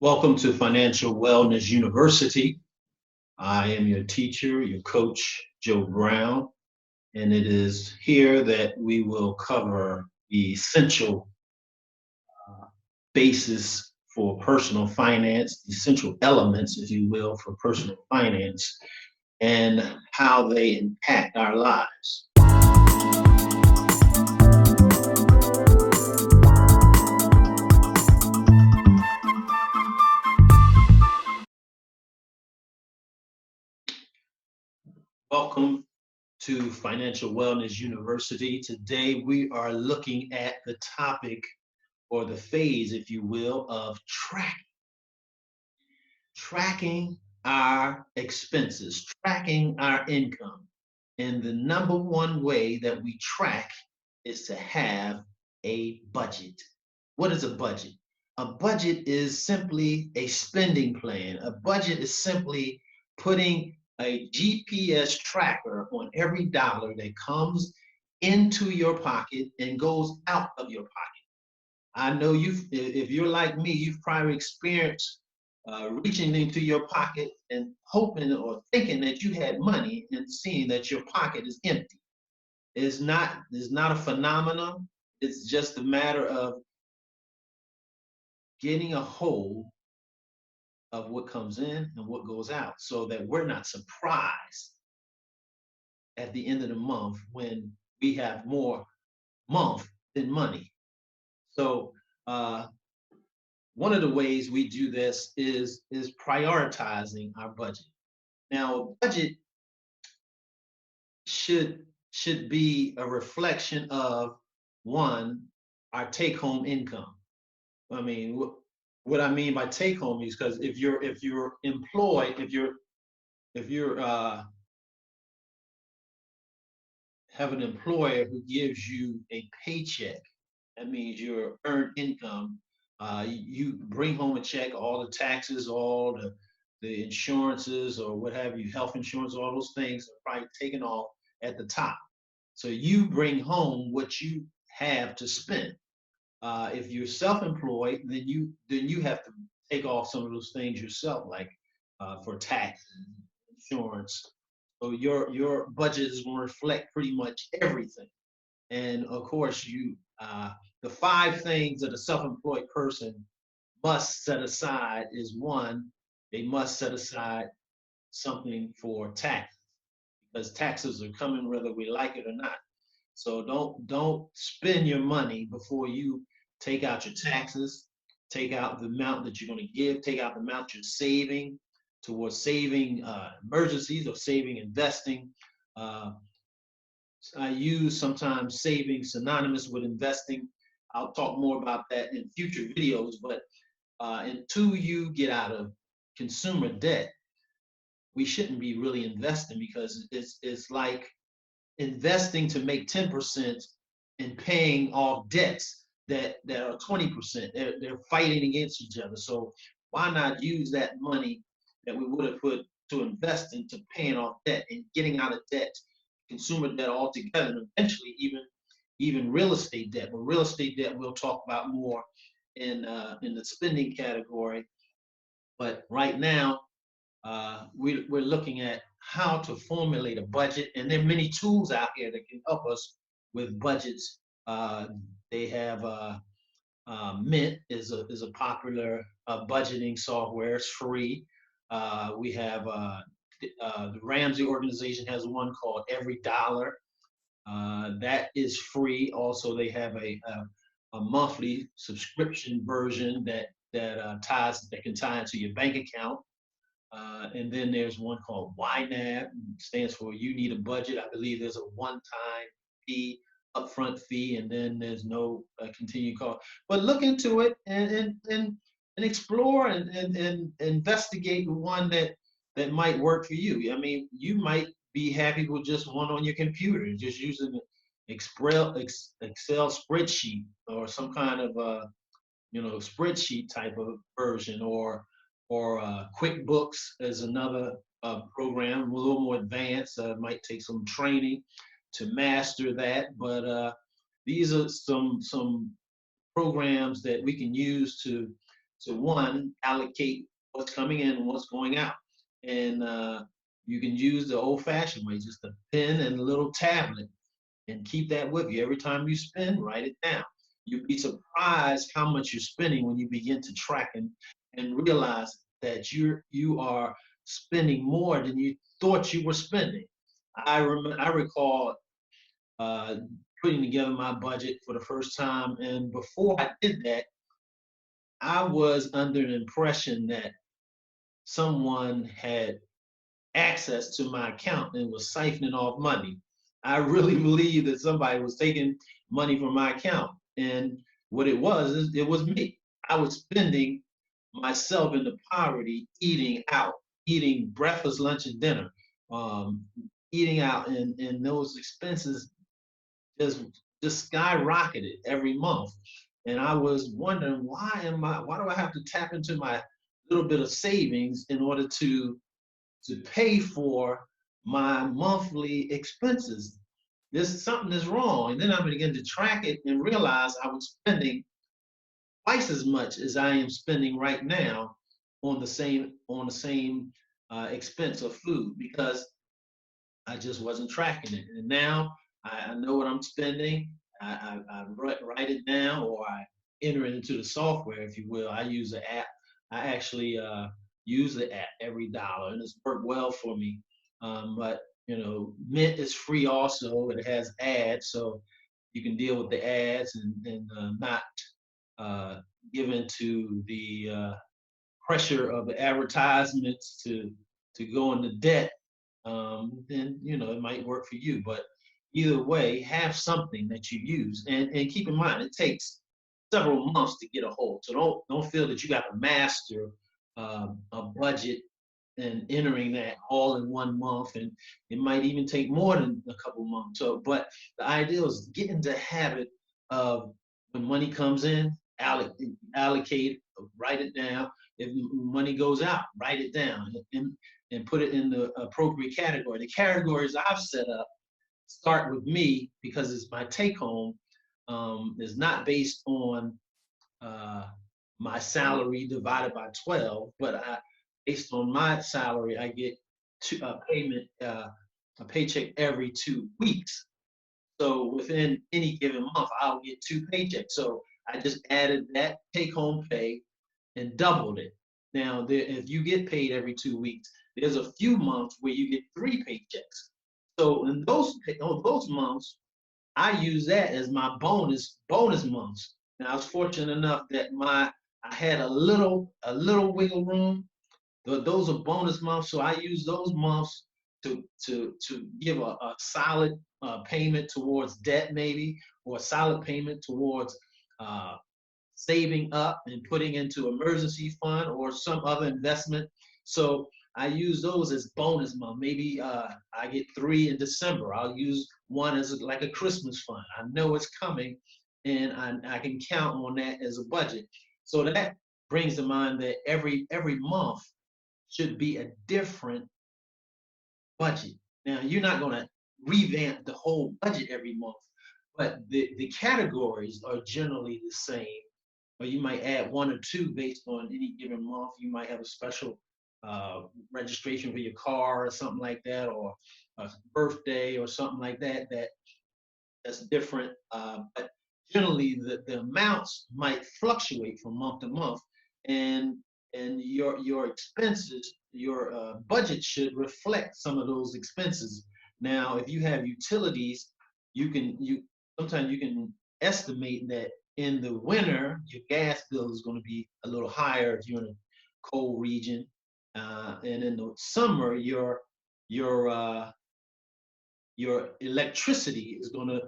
Welcome to Financial Wellness University. I am your teacher, your coach, Joe Brown, and it is here that we will cover the essential basis for personal finance, the essential elements, if you will, for personal finance and how they impact our lives. Welcome to Financial Wellness University. Today we are looking at the topic or the phase, if you will, of tracking our expenses, tracking our income. And the number one way that we track is to have a budget. What is a budget? A budget is simply a spending plan. A budget is simply putting a GPS tracker on every dollar that comes into your pocket and goes out of your pocket. I know if you're like me, you've probably experienced reaching into your pocket and hoping or thinking that you had money and seeing that your pocket is empty. It's not a phenomenon. It's just a matter of getting a hold of what comes in and what goes out so that we're not surprised at the end of the month when we have more month than money. So one of the ways we do this is prioritizing our budget. Now, a budget should be a reflection of one, our take-home income. I mean, what I mean by take-home is because if you're employed, if you're have an employer who gives you a paycheck, that means your earned income. You bring home a check, all the taxes, all the insurances or what have you, health insurance, all those things are probably taken off at the top. So you bring home what you have to spend. If you're self-employed, then you have to take off some of those things yourself, like for taxes, insurance. So your budget is going to reflect pretty much everything. And of course, the five things that a self-employed person must set aside is one, they must set aside something for taxes because taxes are coming whether we like it or not. So don't spend your money before you take out your taxes, take out the amount that you're going to give, take out the amount you're saving towards saving emergencies or saving investing. Uh, I use sometimes saving synonymous with investing. I'll talk more about that in future videos, but until you get out of consumer debt, we shouldn't be really investing because it's like investing to make 10% and paying off debts that are 20%. They're fighting against each other. So why not use that money that we would have put to invest into paying off debt and getting out of debt, consumer debt altogether, and eventually even real estate debt. But real estate debt we'll talk about more in the spending category. But right now, we're looking at how to formulate a budget, and there are many tools out here that can help us with budgets. They have Mint is a popular budgeting software. It's free. We have the Ramsey organization has one called Every Dollar. That is free. Also, they have a monthly subscription version that can tie into your bank account. And then there's one called YNAB, stands for You Need a Budget. I believe there's a one-time fee, upfront fee, and then there's no continued cost. But look into it and explore and investigate the one that might work for you. I mean, you might be happy with just one on your computer, just using an Excel spreadsheet or some kind of spreadsheet type of version, or QuickBooks is another program, a little more advanced. Might take some training to master that, but these are some programs that we can use to one, allocate what's coming in and what's going out. And you can use the old-fashioned way, just a pen and a little tablet, and keep that with you. Every time you spend, write it down. You'd be surprised how much you're spending when you begin to track and realize that you are spending more than you thought you were spending. I recall uh, putting together my budget for the first time, and before I did that, I was under an impression that someone had access to my account and was siphoning off money. I really believe that somebody was taking money from my account. And what it was, is it was me. I was spending myself into poverty, eating out, eating breakfast, lunch, and dinner, um, eating out, and those expenses just just skyrocketed every month. And I was wondering, why do I have to tap into my little bit of savings in order to pay for my monthly expenses? There's something is wrong. And then I began to track it and realize I was spending twice as much as I am spending right now on the same expense of food, because I just wasn't tracking it. And now I know what I'm spending. I write it down, or I enter it into the software, if you will. I use the app. I actually use the app every dollar, and it's worked well for me. But Mint is free also. It has ads, so you can deal with the ads and not uh, given to the pressure of the advertisements to go into debt. Then it might work for you. But either way, have something that you use, and keep in mind it takes several months to get a hold. So don't feel that you got to master a budget and entering that all in one month, and it might even take more than a couple months. So, but the idea is get into the habit of when money comes in, allocate, write it down. If money goes out, write it down and put it in the appropriate category. The categories I've set up start with me because it's my take home. Is not based on uh, my salary divided by 12, but based on my salary, I get a paycheck every 2 weeks. So within any given month, I'll get two paychecks. So I just added that take home pay and doubled it. Now, if you get paid every 2 weeks, there's a few months where you get three paychecks. So in those months, I use that as my bonus months. Now I was fortunate enough that I had a little wiggle room. Those are bonus months, so I use those months to give a solid payment towards debt, maybe, or a solid payment towards uh, saving up and putting into emergency fund or some other investment. So I use those as bonus month. Maybe I get three in December. I'll use one as like a Christmas fund. I know it's coming, and I can count on that as a budget. So that brings to mind that every month should be a different budget. Now you're not going to revamp the whole budget every month, but the categories are generally the same, or you might add one or two based on any given month. You might have a special registration for your car or something like that, or a birthday or something like that. That's different. But generally, the amounts might fluctuate from month to month, and your expenses, your budget should reflect some of those expenses. Now, if you have utilities, you sometimes you can estimate that in the winter your gas bill is going to be a little higher if you're in a cold region, and in the summer your electricity is going to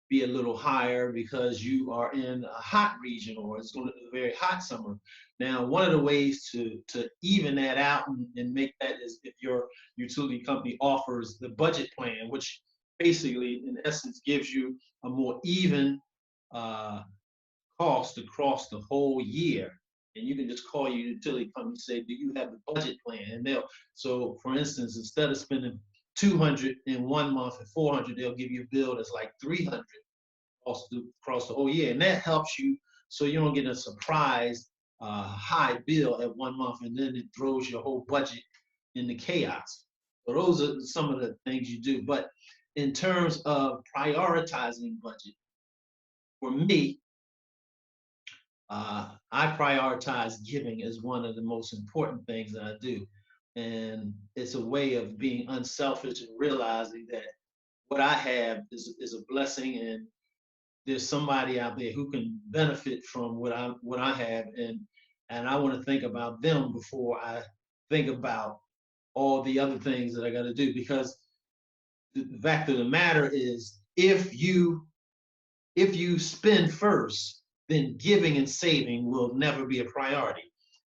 be a little higher because you are in a hot region, or it's going to be a very hot summer. Now, one of the ways to even that out and make that is if your utility company offers the budget plan, which basically, in essence, gives you a more even uh, cost across the whole year. And you can just call your utility company and say, do you have the budget plan? And so for instance, instead of spending 200 in one month and 400, they'll give you a bill that's like 300 across the whole year. And that helps you so you don't get a surprise high bill at one month, and then it throws your whole budget into chaos. So those are some of the things you do. But in terms of prioritizing budget, for me, I prioritize giving as one of the most important things that I do. And it's a way of being unselfish and realizing that what I have is a blessing, and there's somebody out there who can benefit from what I have, and I want to think about them before I think about all the other things that I got to do. Because the fact of the matter is, if you spend first, then giving and saving will never be a priority.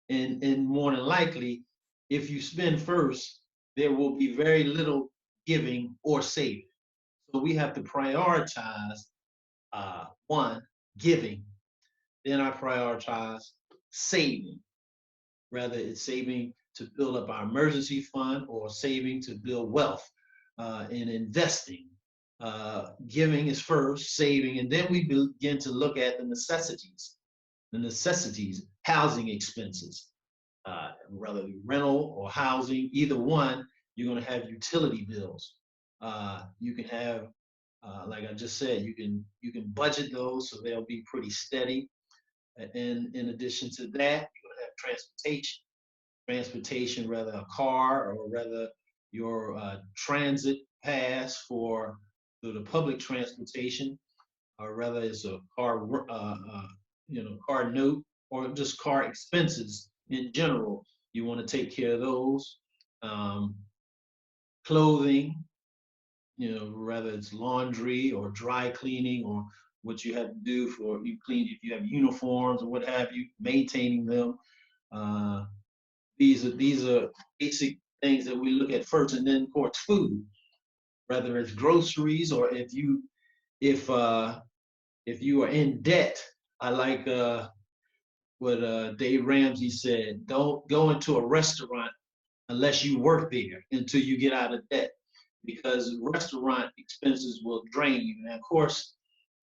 And more than likely, if you spend first, there will be very little giving or saving. So we have to prioritize one, giving. Then I prioritize saving, whether it's saving to build up our emergency fund or saving to build wealth and investing. Giving is first, saving, and then we begin to look at the necessities, housing expenses, whether rental or housing, either one, you're going to have utility bills. You can have, like I just said, you can budget those so they'll be pretty steady. And in addition to that, you're going to have transportation, whether a car or whether your transit pass for the public transportation, or whether it's a car, car note, or just car expenses in general. You want to take care of those. Um, Clothing, whether it's laundry or dry cleaning, or what you have to do for you clean, if you have uniforms or what have you, maintaining them. Uh, these are basic things that we look at first, and then of course food, whether it's groceries or if you are in debt. I like what Dave Ramsey said: don't go into a restaurant unless you work there until you get out of debt, because restaurant expenses will drain you. And of course,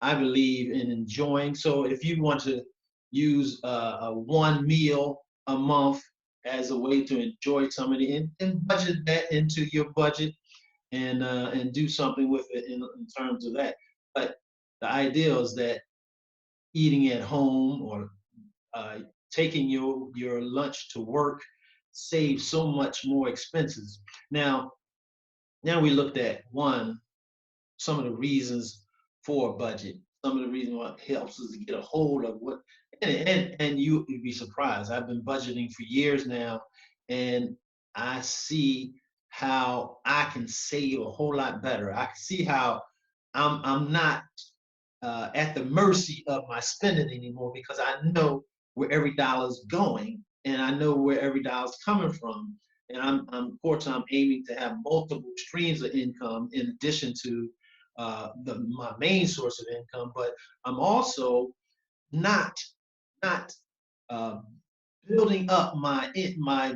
I believe in enjoying. So if you want to use a one meal a month as a way to enjoy somebody, and budget that into your budget, and do something with it in terms of that. But the idea is that eating at home or uh, taking your lunch to work saves so much more expenses. Now we looked at some of the reasons for a budget, some of the reasons what helps us to get a hold of what, and you'd be surprised. I've been budgeting for years now, and I see how I can save a whole lot better. I can see how I'm not at the mercy of my spending anymore, because I know where every dollar is going, and I know where every dollar is coming from. And of course, I'm aiming to have multiple streams of income in addition to my main source of income. But I'm also not not uh, building up my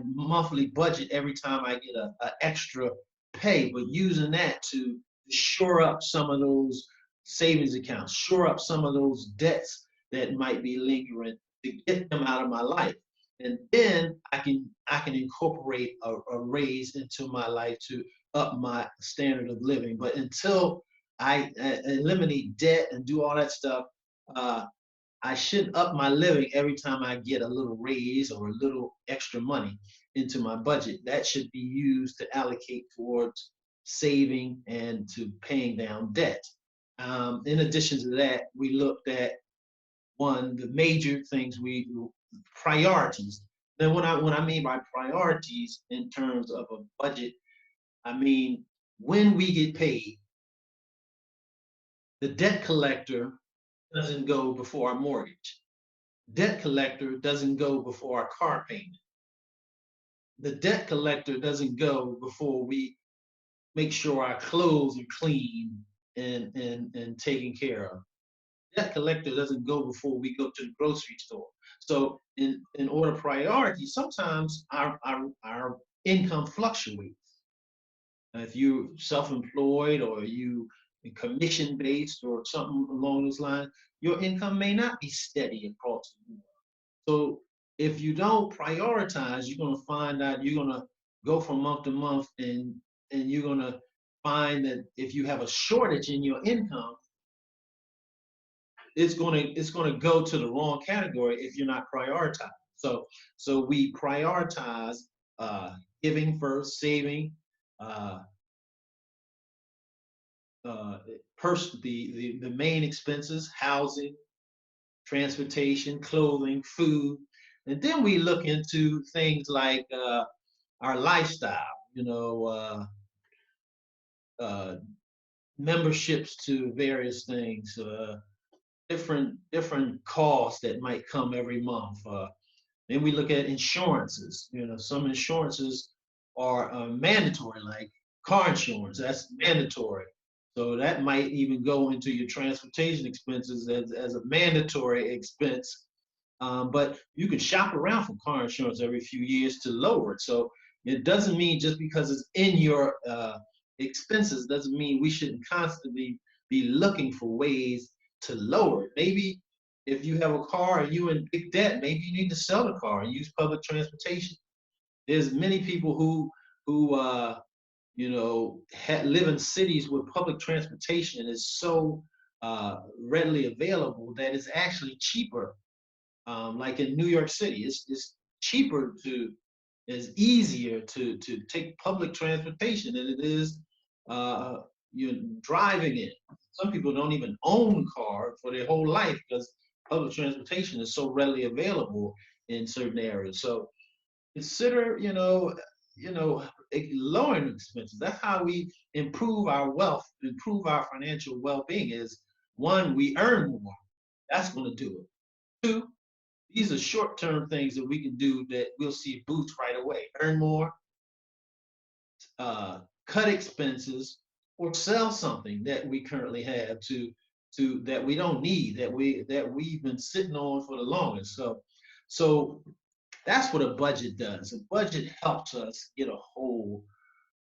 monthly budget every time I get a extra pay, but using that to shore up some of those savings accounts, shore up some of those debts that might be lingering, to get them out of my life. And then I can incorporate a raise into my life to up my standard of living. But until I eliminate debt and do all that stuff, uh, I shouldn't up my living every time I get a little raise or a little extra money into my budget. That should be used to allocate towards saving and to paying down debt. In addition to that, we looked at the major things, we priorities. Then what I mean by priorities in terms of a budget, I mean when we get paid, the debt collector doesn't go before our mortgage. Debt collector doesn't go before our car payment. The debt collector doesn't go before we make sure our clothes are clean and taken care of. Debt collector doesn't go before we go to the grocery store. So in order priority, sometimes our income fluctuates. If you're self-employed or you commission based or something along those lines, your income may not be steady across the board. So if you don't prioritize, you're going to find out you're going to go from month to month, and you're going to find that if you have a shortage in your income, it's going to go to the wrong category if you're not prioritized. So we prioritize uh, giving first, saving, uh, uh, the main expenses, housing, transportation, clothing, food, and then we look into things like our lifestyle. You know, uh, memberships to various things, different costs that might come every month. Then we look at insurances. You know, some insurances are mandatory, like car insurance. That's mandatory. So that might even go into your transportation expenses as a mandatory expense. But you can shop around for car insurance every few years to lower it. So it doesn't mean just because it's in your expenses doesn't mean we shouldn't constantly be looking for ways to lower it. Maybe if you have a car and you're in big debt, maybe you need to sell the car and use public transportation. There's many people who live in cities where public transportation is so readily available that it's actually cheaper. Like in New York City, it's cheaper it's easier to take public transportation than it is uh, you're driving it. Some people don't even own a car for their whole life because public transportation is so readily available in certain areas. So consider, lowering expenses. That's how we improve our wealth, improve our financial well-being. Is one, we earn more. That's going to do it. Two, these are short-term things that we can do that we'll see boosts right away. Earn more, cut expenses, or sell something that we currently have to that we don't need, that we've been sitting on for the longest. So that's what a budget does. A budget helps us get a hold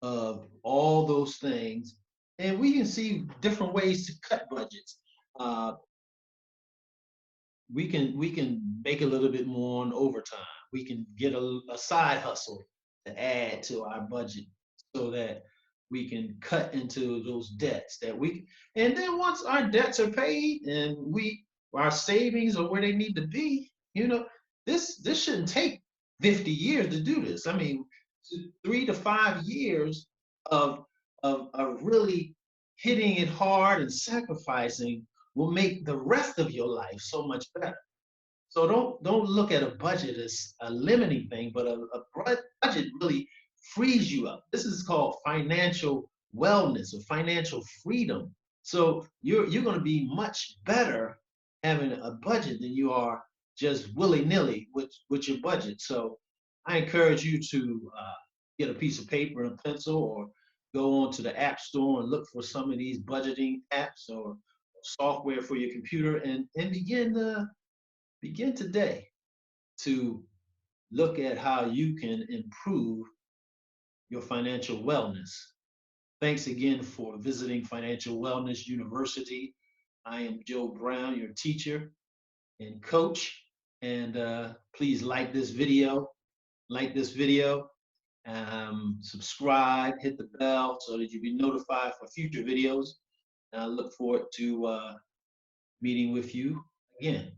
of all those things, and we can see different ways to cut budgets. Uh, we can make a little bit more on overtime. We can get a side hustle to add to our budget so that we can cut into those debts that we and then once our debts are paid and our savings are where they need to be, this shouldn't take 50 years to do this. I mean, 3 to 5 years of of really hitting it hard and sacrificing will make the rest of your life so much better. So don't look at a budget as a limiting thing, but a budget really frees you up. This is called financial wellness or financial freedom. So you're going to be much better having a budget than you are just willy-nilly with your budget. So I encourage you to get a piece of paper and a pencil, or go onto the app store and look for some of these budgeting apps or software for your computer, and begin today to look at how you can improve your financial wellness. Thanks again for visiting Financial Wellness University. I am Joe Brown, your teacher and coach. And please like this video, subscribe, hit the bell so that you'll be notified for future videos. And I look forward to meeting with you again.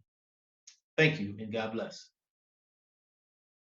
Thank you, and God bless.